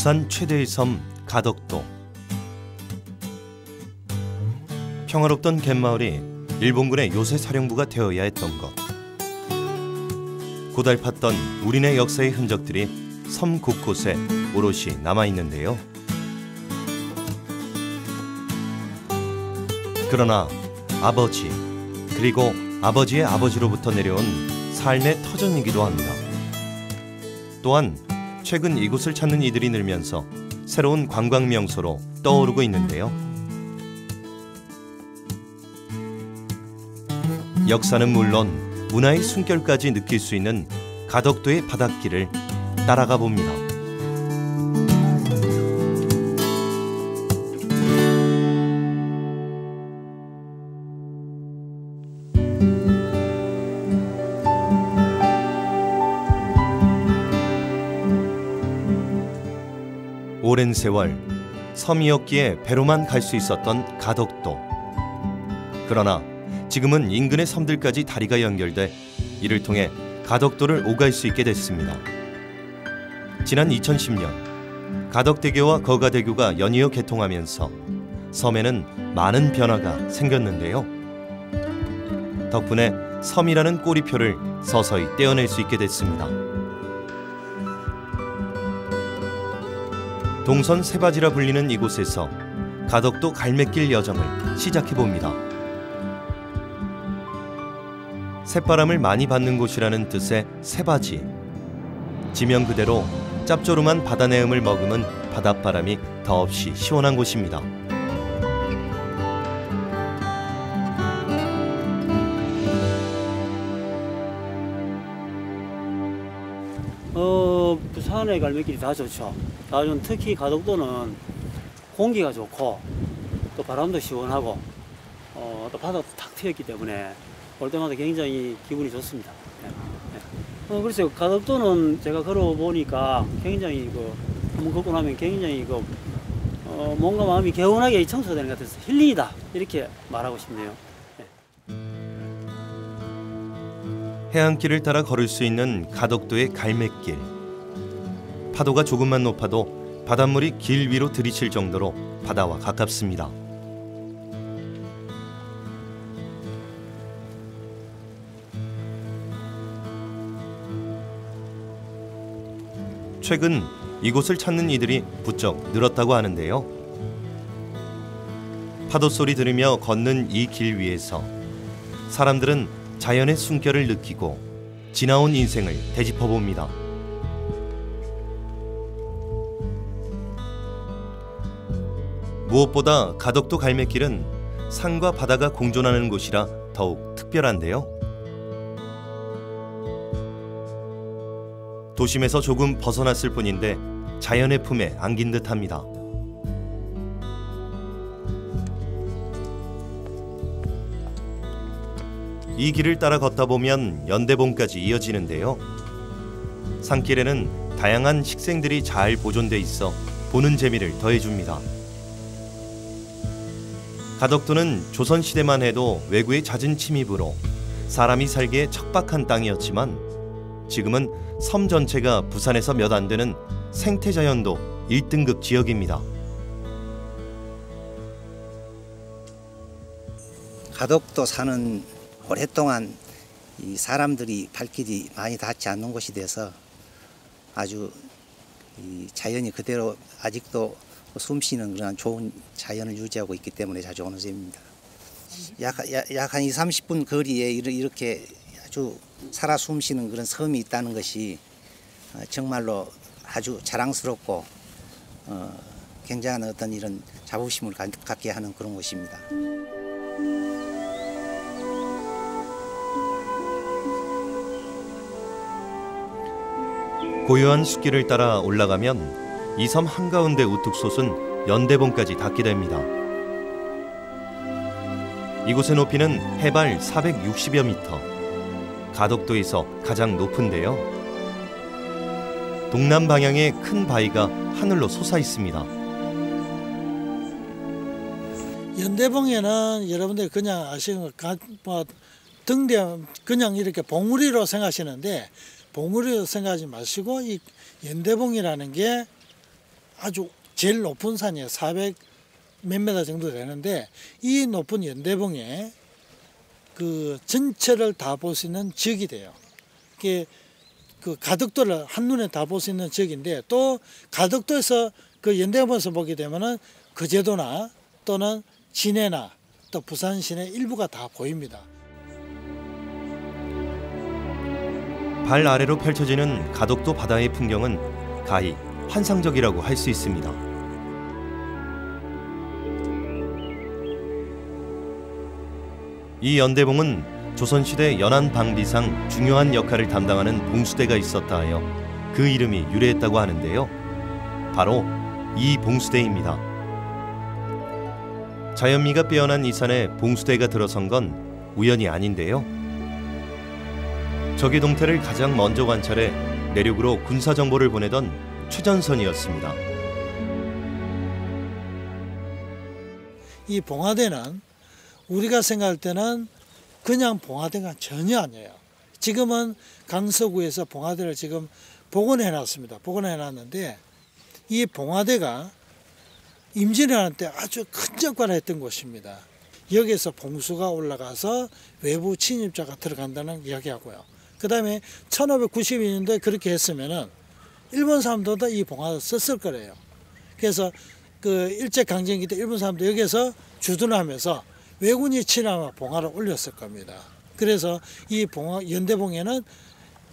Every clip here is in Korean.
부산 최대의 섬 가덕도. 평화롭던 갯마을이 일본군의 요새 사령부가 되어야 했던 것. 고달팠던 우리네 역사의 흔적들이 섬 곳곳에 오롯이 남아있는데요. 그러나 아버지, 그리고 아버지의 아버지로부터 내려온 삶의 터전이기도 합니다. 또한 최근 이곳을 찾는 이들이 늘면서 새로운 관광 명소로 떠오르고 있는데요. 역사는 물론 문화의 숨결까지 느낄 수 있는 가덕도의 바닷길을 따라가 봅니다. 오랜 세월 섬이었기에 배로만 갈 수 있었던 가덕도. 그러나 지금은 인근의 섬들까지 다리가 연결돼 이를 통해 가덕도를 오갈 수 있게 됐습니다. 지난 2010년 가덕대교와 거가대교가 연이어 개통하면서 섬에는 많은 변화가 생겼는데요. 덕분에 섬이라는 꼬리표를 서서히 떼어낼 수 있게 됐습니다. 동선 세바지라 불리는 이곳에서 가덕도 갈매길 여정을 시작해봅니다. 새바람을 많이 받는 곳이라는 뜻의 세바지. 지명 그대로 짭조름한 바다 내음을 머금은 바닷바람이 더없이 시원한 곳입니다. 부산의 갈매길이 다 좋죠. 특히 가덕도는 공기가 좋고 또 바람도 시원하고 또 바다도 탁 트였기 때문에 볼 때마다 굉장히 기분이 좋습니다. 그래서 가덕도는 제가 걸어보니까 굉장히 한번 걷고 나면 굉장히 뭔가 마음이 개운하게 청소되는 것 같아서 힐링이다 이렇게 말하고 싶네요. 해안길을 따라 걸을 수 있는 가덕도의 갈매길. 파도가 조금만 높아도 바닷물이 길 위로 들이칠 정도로 바다와 가깝습니다. 최근 이곳을 찾는 이들이 부쩍 늘었다고 하는데요. 파도 소리 들으며 걷는 이 길 위에서 사람들은 자연의 숨결을 느끼고 지나온 인생을 되짚어 봅니다. 무엇보다 가덕도 갈매길은 산과 바다가 공존하는 곳이라 더욱 특별한데요. 도심에서 조금 벗어났을 뿐인데 자연의 품에 안긴 듯합니다. 이 길을 따라 걷다 보면 연대봉까지 이어지는데요. 산길에는 다양한 식생들이 잘 보존돼 있어 보는 재미를 더해줍니다. 가덕도는 조선시대만 해도 외구의 잦은 침입으로 사람이 살기에 척박한 땅이었지만 지금은 섬 전체가 부산에서 몇 안 되는 생태자연도 1등급 지역입니다. 가덕도 사는 오랫동안 이 사람들이 발길이 많이 닿지 않는 곳이 돼서 아주 이 자연이 그대로 아직도 숨쉬는 그런 좋은 자연을 유지하고 있기 때문에 자주 오는 셈입니다. 약 한 20-30분 거리에 이렇게 아주 살아 숨쉬는 그런 섬이 있다는 것이 정말로 아주 자랑스럽고 굉장한 어떤 이런 자부심을 갖게 하는 그런 곳입니다. 고요한 숲길을 따라 올라가면 이 섬 한가운데 우뚝 솟은 연대봉까지 닿게 됩니다. 이곳의 높이는 해발 460여 미터, 가덕도에서 가장 높은데요. 동남 방향에 큰 바위가 하늘로 솟아 있습니다. 연대봉에는 여러분들 그냥 아시는 등대 그냥 이렇게 봉우리로 생각하시는데 봉우리로 생각하지 마시고 이 연대봉이라는 게 아주 제일 높은 산이에요. 400 몇 미터 정도 되는데 이 높은 연대봉에 그 전체를 다 볼 수 있는 지역이 돼요. 이게 그 가덕도를 한눈에 다 볼 수 있는 지역인데 또 가덕도에서 그 연대봉에서 보게 되면은 거제도나 또는 진해나 또 부산 시내 일부가 다 보입니다. 발 아래로 펼쳐지는 가덕도 바다의 풍경은 가히 환상적이라고 할 수 있습니다. 이 연대봉은 조선시대 연안 방비상 중요한 역할을 담당하는 봉수대가 있었다 하여 그 이름이 유래했다고 하는데요. 바로 이 봉수대입니다. 자연미가 빼어난 이 산에 봉수대가 들어선 건 우연이 아닌데요. 적의 동태를 가장 먼저 관찰해 내륙으로 군사 정보를 보내던 최전선이었습니다. 이 봉화대는 우리가 생각할 때는 그냥 봉화대가 전혀 아니에요. 지금은 강서구에서 봉화대를 지금 복원해 놨습니다. 복원해 놨는데 이 봉화대가 임진왜란 때 아주 큰 역할을 했던 곳입니다. 여기에서 봉수가 올라가서 외부 침입자가 들어간다는 이야기하고요. 그 다음에 1592년도에 그렇게 했으면은 일본 사람들도 이 봉화를 썼을 거래요. 그래서 그 일제강점기 때 일본 사람도 여기에서 주둔을 하면서 왜군이 침입하면 봉화를 올렸을 겁니다. 그래서 이 연대봉에는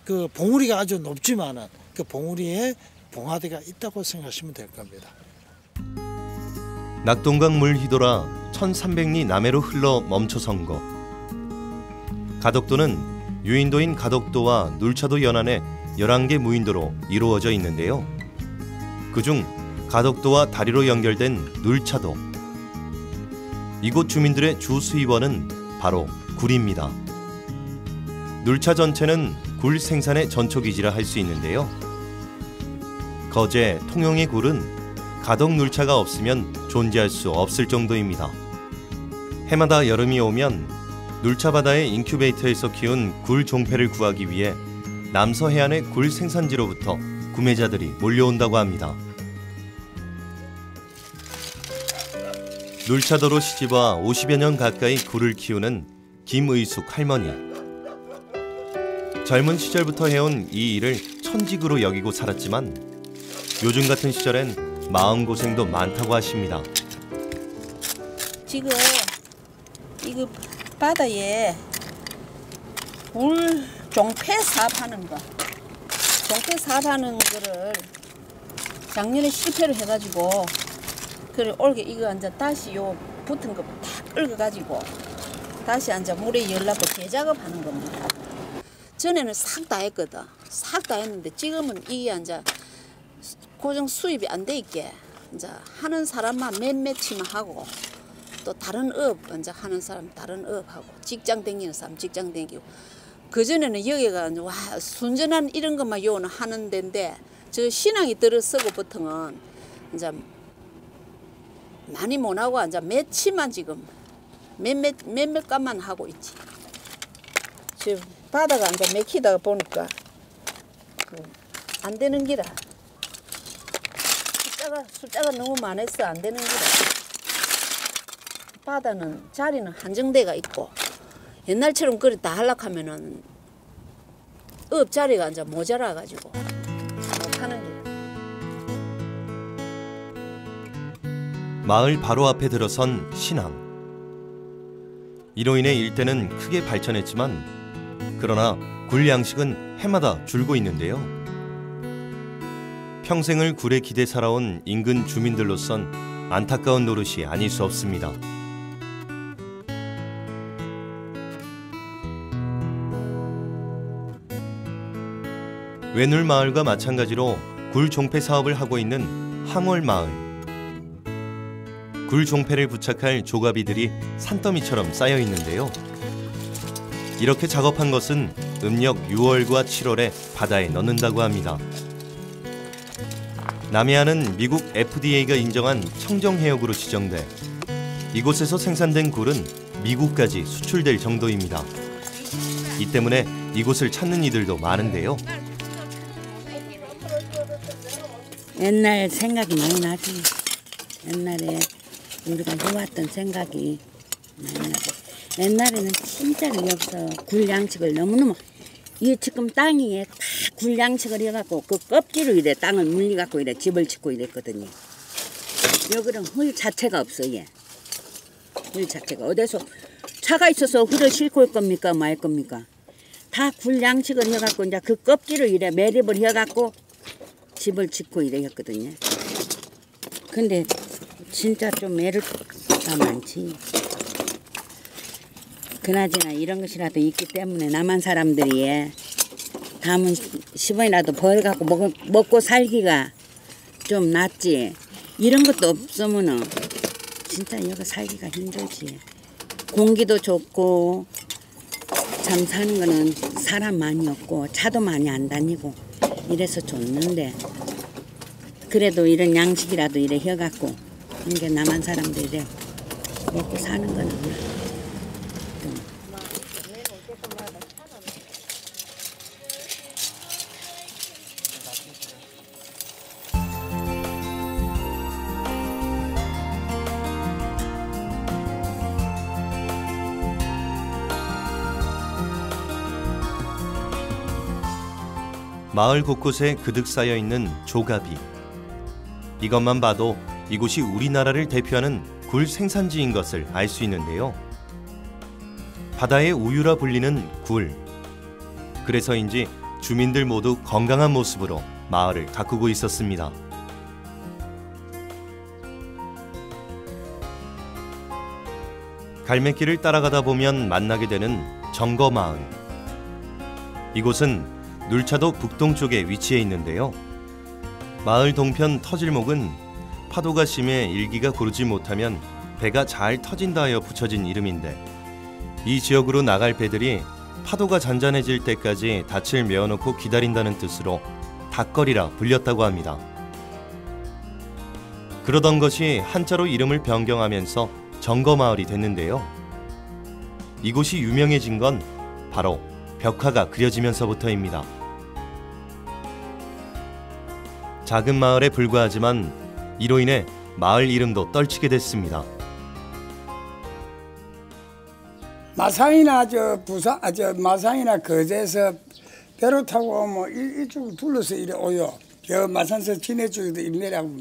그 봉우리가 아주 높지만은 그 봉우리에 봉화대가 있다고 생각하시면 될 겁니다. 낙동강 물 휘돌아 1300리 남해로 흘러 멈춰선 곳. 가덕도는 유인도인 가덕도와 눌차도 연안에 11개 무인도로 이루어져 있는데요. 그중 가덕도와 다리로 연결된 눌차도. 이곳 주민들의 주 수입원은 바로 굴입니다. 눌차 전체는 굴 생산의 전초기지라 할 수 있는데요. 거제, 통영의 굴은 가덕 눌차가 없으면 존재할 수 없을 정도입니다. 해마다 여름이 오면 눌차 바다의 인큐베이터에서 키운 굴 종패를 구하기 위해 남서 해안의 굴 생산지로부터 구매자들이 몰려온다고 합니다. 눌차도로 시집와 50여 년 가까이 굴을 키우는 김의숙 할머니. 젊은 시절부터 해온 이 일을 천직으로 여기고 살았지만 요즘 같은 시절엔 마음고생도 많다고 하십니다. 지금 이거 바다에 굴 종패 사업하는 거, 종패 사업하는 거를 작년에 실패를 해가지고 그래 올게 이거 이제 다시 요 붙은 거 다 끌어가지고 다시 이제 물에 열라고 재작업하는 겁니다. 전에는 싹 다 했거든. 싹 다 했는데 지금은 이게 이제 고정 수입이 안 돼 있게 이제 하는 사람만 몇몇치만 하고 또 다른 업 이제 하는 사람 다른 업 하고 직장 다니는 사람 직장 다니고 그 전에는 여기가 와 순전한 이런 것만 요는 하는 데인데 저 신앙이 들어서고부터는 이제 많이 못 하고 이제 몇치만 지금 몇몇 값만 하고 있지. 지금 바다가 이제 맥히다가 보니까 안 되는 기라. 숫자가 너무 많아서 안 되는 기라. 바다는 자리는 한정대가 있고 옛날처럼 그래 다 하려고 하면은 업 자리가 이제 모자라 가지고 못 하는 길. 마을 바로 앞에 들어선 신항. 이로 인해 일대는 크게 발전했지만 그러나 굴 양식은 해마다 줄고 있는데요. 평생을 굴에 기대 살아온 인근 주민들로선 안타까운 노릇이 아닐 수 없습니다. 외눌마을과 마찬가지로 굴 종패 사업을 하고 있는 항월마을. 굴 종패를 부착할 조가비들이 산더미처럼 쌓여 있는데요. 이렇게 작업한 것은 음력 6월과 7월에 바다에 넣는다고 합니다. 남해안은 미국 FDA가 인정한 청정해역으로 지정돼 이곳에서 생산된 굴은 미국까지 수출될 정도입니다. 이 때문에 이곳을 찾는 이들도 많은데요. 옛날 생각이 많이 나지. 옛날에 우리가 해왔던 생각이 많이 나지. 옛날에는 진짜 여기서 굴양식을 너무너무 이게 지금 땅이 다 굴양식을 해갖고 그 껍질로 이래 땅을 물려갖고 이래 집을 짓고 이랬거든요. 여기는 흙 자체가 없어. 얘. 흙 자체가 어디서 차가 있어서 흙을 싣고 올 겁니까 말 겁니까? 다 굴양식을 해갖고 이제 그 껍질을 이래 매립을 해갖고 집을 짓고 이래 했거든요. 근데 진짜 좀 애를가 많지. 그나저나 이런 것이라도 있기 때문에 남한 사람들이 담은 10원이라도 벌갖고 먹고 살기가 좀 낫지. 이런 것도 없으면은 진짜 여기 살기가 힘들지. 공기도 좋고 참 사는 거는 사람 많이 없고 차도 많이 안 다니고 이래서 좋는데 그래도 이런 양식이라도 이래 해갖고 이게 남한 사람들이 이래 먹고 사는 거는 마을 곳곳에 그득 쌓여 있는 조가비. 이것만 봐도 이곳이 우리나라를 대표하는 굴 생산지인 것을 알 수 있는데요. 바다의 우유라 불리는 굴. 그래서인지 주민들 모두 건강한 모습으로 마을을 가꾸고 있었습니다. 갈매길을 따라가다 보면 만나게 되는 정거마을. 이곳은 눌차도 북동쪽에 위치해 있는데요. 마을 동편 터질목은 파도가 심해 일기가 고르지 못하면 배가 잘 터진다 하여 붙여진 이름인데 이 지역으로 나갈 배들이 파도가 잔잔해질 때까지 닻을 메어놓고 기다린다는 뜻으로 닭거리라 불렸다고 합니다. 그러던 것이 한자로 이름을 변경하면서 정거마을이 됐는데요. 이곳이 유명해진 건 바로 벽화가 그려지면서부터입니다. 작은 마을에 불과하지만 이로 인해 마을 이름도 떨치게 됐습니다. 마산이나 마산이나 거제에서 배로 타고 뭐 이쪽 둘러서 이래 오요. 저 마산서 진해 쪽에도 이리 내려가고.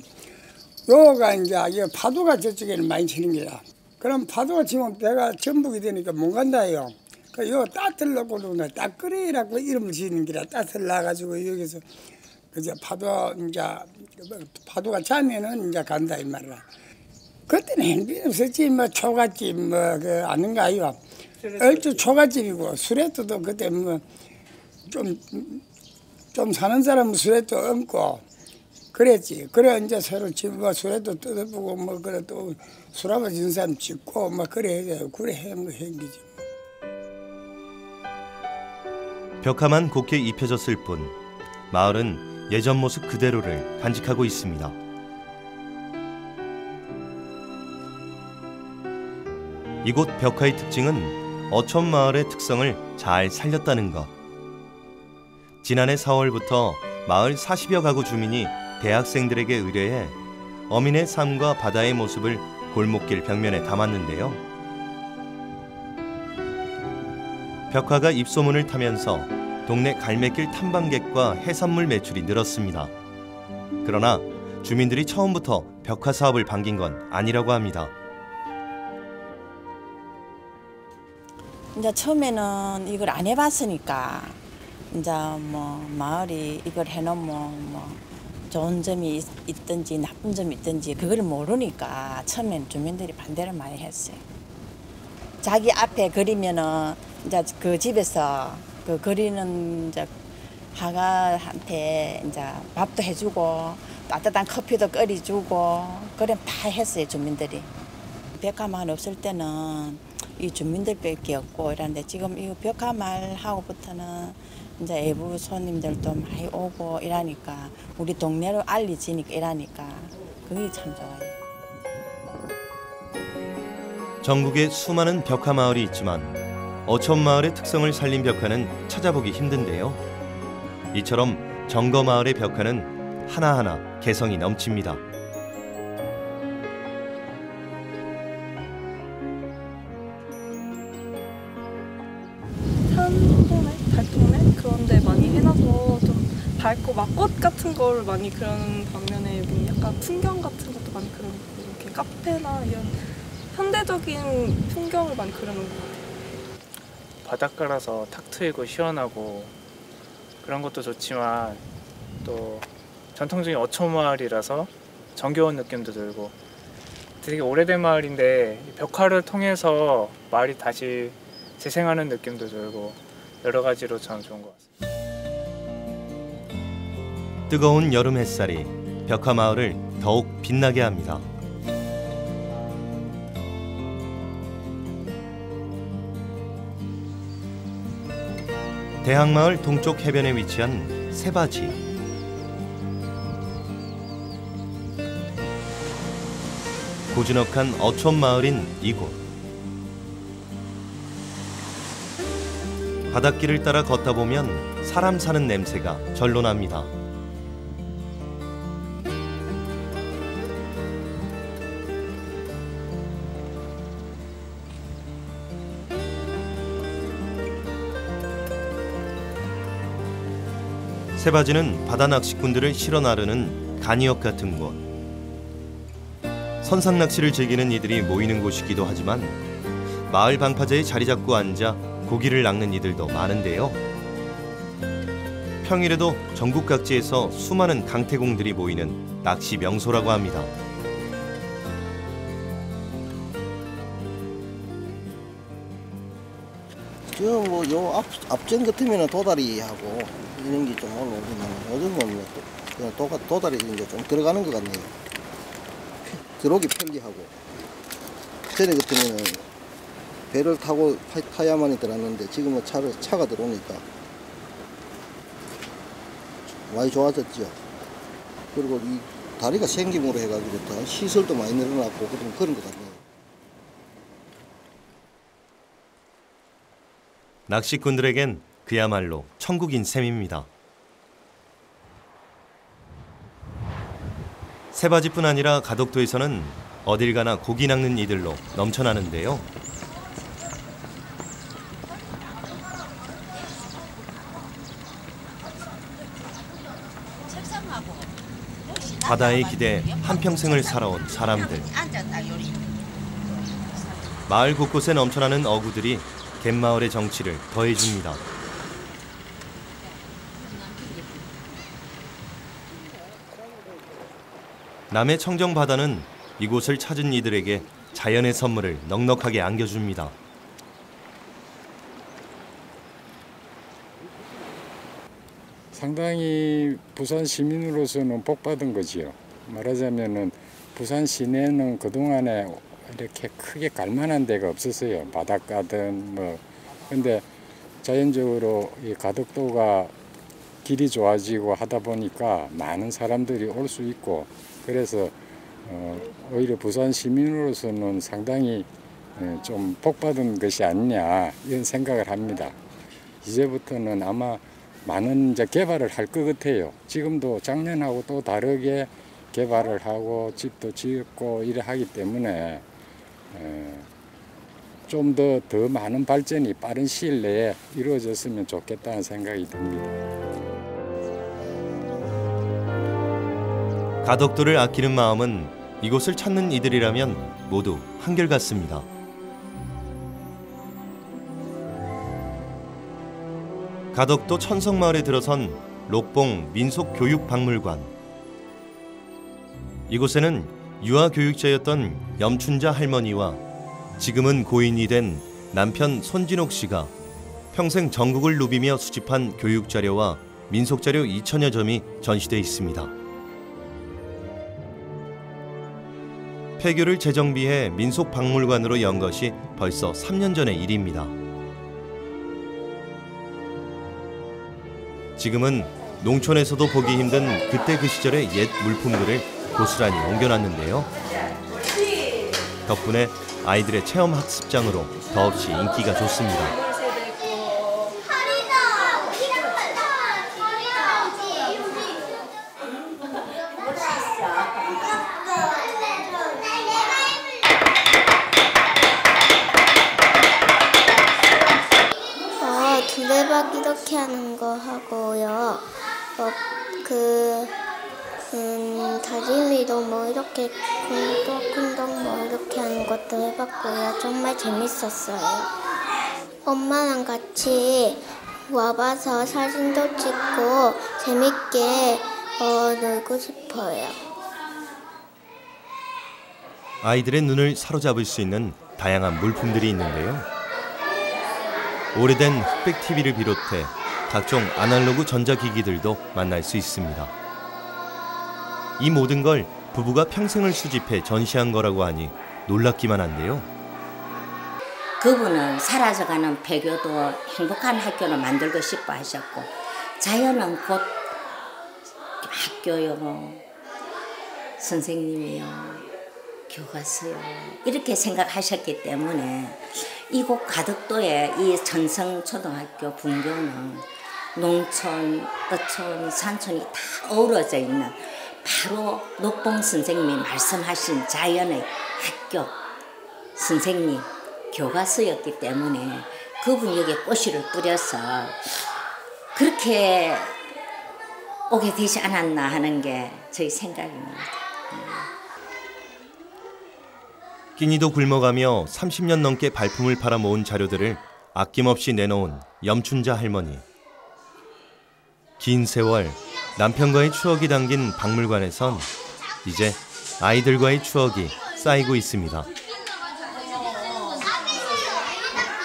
요가 이제 파도가 저쪽에는 많이 치는 거야. 그럼 파도가 치면 배가 전복이 되니까 못 간다요. 요 따뜻을 넣고 그러면 따끄리라고 이름을 지는 기라 따뜻을 놔가지고 여기서 그저 파도가 차면은 이제 간다 이 말이야. 그때는 행비 없었지 뭐 초가집 그 아는가요? 얼추 초가집이고 수레도도 그때 뭐 좀 사는 사람은 수레도 얹고 그랬지. 그래 이제 서로 집뭐 수레도 뜯어보고 뭐 그래 또 수라버 진 사람 짓고 뭐 그래 행기지. 벽화만 곱게 입혀졌을 뿐 마을은 예전 모습 그대로를 간직하고 있습니다. 이곳 벽화의 특징은 어촌마을의 특성을 잘 살렸다는 것. 지난해 4월부터 마을 40여 가구 주민이 대학생들에게 의뢰해 어민의 삶과 바다의 모습을 골목길 벽면에 담았는데요. 벽화가 입소문을 타면서 동네 갈매길 탐방객과 해산물 매출이 늘었습니다. 그러나 주민들이 처음부터 벽화 사업을 반긴 건 아니라고 합니다. 이제 처음에는 이걸 안 해봤으니까 이제 뭐 마을이 이걸 해놓으면 뭐 좋은 점이 있든지 나쁜 점이 있든지 그걸 모르니까 처음엔 주민들이 반대를 많이 했어요. 자기 앞에 그리면은 이제 그 집에서 그 그리는 이제 하가한테 이제 밥도 해주고 따뜻한 커피도 끓여주고 그래 다 했어요 주민들이. 벽화마을 없을 때는 이 주민들밖에 없고 이런데 지금 이 벽화마을하고부터는 이제 외부 손님들도 많이 오고 이러니까 우리 동네로 알려지니까 이러니까 그게 참 좋아요. 전국에 수많은 벽화 마을이 있지만 어촌 마을의 특성을 살린 벽화는 찾아보기 힘든데요. 이처럼 정거 마을의 벽화는 하나하나 개성이 넘칩니다. 산동네, 달동네 그런 데 많이 해놔서 좀 밝고 막 꽃 같은 걸 많이 그런 반면에 뭐 약간 풍경 같은 것도 많이 그려놓고 이렇게 카페나 이런 현대적인 풍경을 많이 그려놓은 것 같아요. 바닷가라서 탁 트이고 시원하고 그런 것도 좋지만 또 전통적인 어촌 마을이라서 정겨운 느낌도 들고 되게 오래된 마을인데 벽화를 통해서 마을이 다시 재생하는 느낌도 들고 여러 가지로 참 좋은 것 같습니다. 뜨거운 여름 햇살이 벽화 마을을 더욱 빛나게 합니다. 대항마을 동쪽 해변에 위치한 새바지. 고즈넉한 어촌 마을인 이곳. 바닷길을 따라 걷다 보면 사람 사는 냄새가 절로 납니다. 새바지는 바다 낚시꾼들을 실어 나르는 간이역 같은 곳. 선상 낚시를 즐기는 이들이 모이는 곳이기도 하지만 마을 방파제에 자리 잡고 앉아 고기를 낚는 이들도 많은데요. 평일에도 전국 각지에서 수많은 강태공들이 모이는 낚시 명소라고 합니다. 지금 요 앞전 같으면 도다리하고 이런 게 좀 올라오지만 요즘은 그냥 도다리 이제 좀 들어가는 것 같네요. 들어오기 편리하고 전에 같으면 배를 타고 타야만이 들었는데 지금은 차가 들어오니까 많이 좋아졌죠. 그리고 이 다리가 생김으로 해가지고 더 시설도 많이 늘어났고 그런 것 같네요. 낚시꾼들에겐 그야말로 천국인 셈입니다. 새바지뿐 아니라 가덕도에서는 어딜 가나 고기 낚는 이들로 넘쳐나는데요. 바다에 기대 한평생을 살아온 사람들. 마을 곳곳에 넘쳐나는 어구들이 갯마을의 정취를 더해줍니다. 남해 청정 바다는 이곳을 찾은 이들에게 자연의 선물을 넉넉하게 안겨줍니다. 상당히 부산 시민으로서는 복받은 거지요. 말하자면은 부산 시내는 그동안에 이렇게 크게 갈만한 데가 없었어요. 바닷가든 뭐. 근데 자연적으로 이 가덕도가 길이 좋아지고 하다 보니까 많은 사람들이 올 수 있고 그래서 오히려 부산 시민으로서는 상당히 좀 복받은 것이 아니냐 이런 생각을 합니다. 이제부터는 아마 많은 이제 개발을 할 것 같아요. 지금도 작년하고 또 다르게 개발을 하고 집도 짓고 이래 하기 때문에 좀 더 많은 발전이 빠른 시일 내에 이루어졌으면 좋겠다는 생각이 듭니다. 가덕도를 아끼는 마음은 이곳을 찾는 이들이라면 모두 한결같습니다. 가덕도 천성마을에 들어선 록봉 민속교육박물관. 이곳에는 유아교육자였던 염춘자 할머니와 지금은 고인이 된 남편 손진옥 씨가 평생 전국을 누비며 수집한 교육자료와 민속자료 2000여 점이 전시돼 있습니다. 폐교를 재정비해 민속박물관으로 연 것이 벌써 3년 전의 일입니다. 지금은 농촌에서도 보기 힘든 그때 그 시절의 옛 물품들을 고스란히 옮겨놨는데요. 덕분에 아이들의 체험 학습장으로 더없이 인기가 좋습니다. 해봤고요. 다리미도 뭐 이렇게 kun덕kun덕 뭐 이렇게 하는 것도 해봤고요. 정말 재밌었어요. 엄마랑 같이 와봐서 사진도 찍고 재밌게 놀고 싶어요. 아이들의 눈을 사로잡을 수 있는 다양한 물품들이 있는데요. 오래된 흑백 TV를 비롯해 각종 아날로그 전자기기들도 만날 수 있습니다. 이 모든 걸 부부가 평생을 수집해 전시한 거라고 하니 놀랍기만 한데요. 그분은 사라져가는 폐교도 행복한 학교를 만들고 싶어 하셨고, 자연은 곧 학교요, 선생님이요, 교과서요, 이렇게 생각하셨기 때문에 이곳 가덕도의 이 전성초등학교 분교는 농촌, 어촌, 산촌이 다 어우러져 있는 바로 녹봉 선생님이 말씀하신 자연의 학교, 선생님, 교과서였기 때문에 그분이 여기에 꽃씨를 뿌려서 그렇게 오게 되지 않았나 하는 게 저희 생각입니다. 끼니도 굶어가며 30년 넘게 발품을 팔아 모은 자료들을 아낌없이 내놓은 염춘자 할머니. 긴 세월 남편과의 추억이 담긴 박물관에선 이제 아이들과의 추억이 쌓이고 있습니다.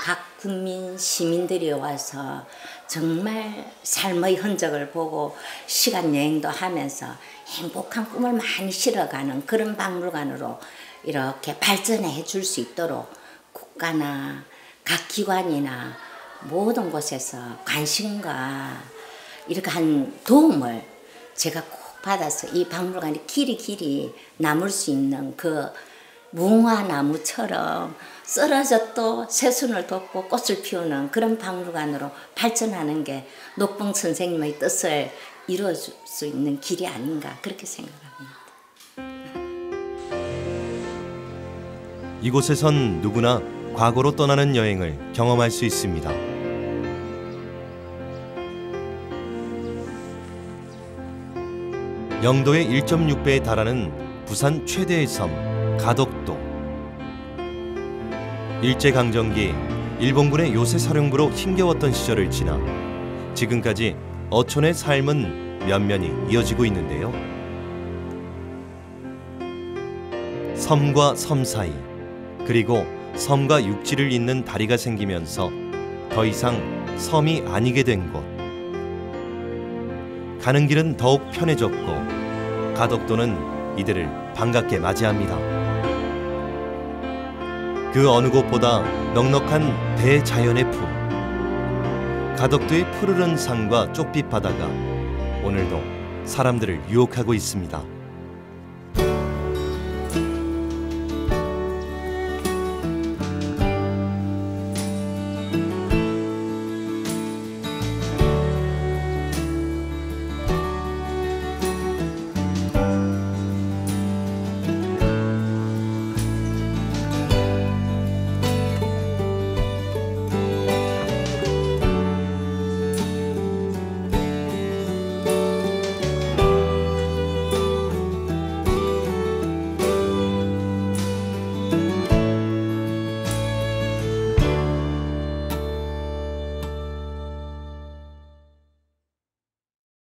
각 국민 시민들이 와서 정말 삶의 흔적을 보고 시간 여행도 하면서 행복한 꿈을 많이 실어가는 그런 박물관으로 이렇게 발전해 줄 수 있도록 국가나 각 기관이나 모든 곳에서 관심과 이렇게 한 도움을 제가 꼭 받아서 이 박물관이 길이 남을 수 있는 그 무화나무처럼 쓰러져도 새순을 돋고 꽃을 피우는 그런 박물관으로 발전하는 게 녹봉 선생님의 뜻을 이루어줄 수 있는 길이 아닌가 그렇게 생각합니다. 이곳에선 누구나 과거로 떠나는 여행을 경험할 수 있습니다. 영도의 1.6배에 달하는 부산 최대의 섬 가덕도. 일제강점기 일본군의 요새사령부로 힘겨웠던 시절을 지나 지금까지 어촌의 삶은 면면이 이어지고 있는데요. 섬과 섬 사이, 그리고 섬과 육지를 잇는 다리가 생기면서 더 이상 섬이 아니게 된 곳. 가는 길은 더욱 편해졌고 가덕도는 이들을 반갑게 맞이합니다. 그 어느 곳보다 넉넉한 대자연의 품. 가덕도의 푸르른 산과 쪽빛 바다가 오늘도 사람들을 유혹하고 있습니다.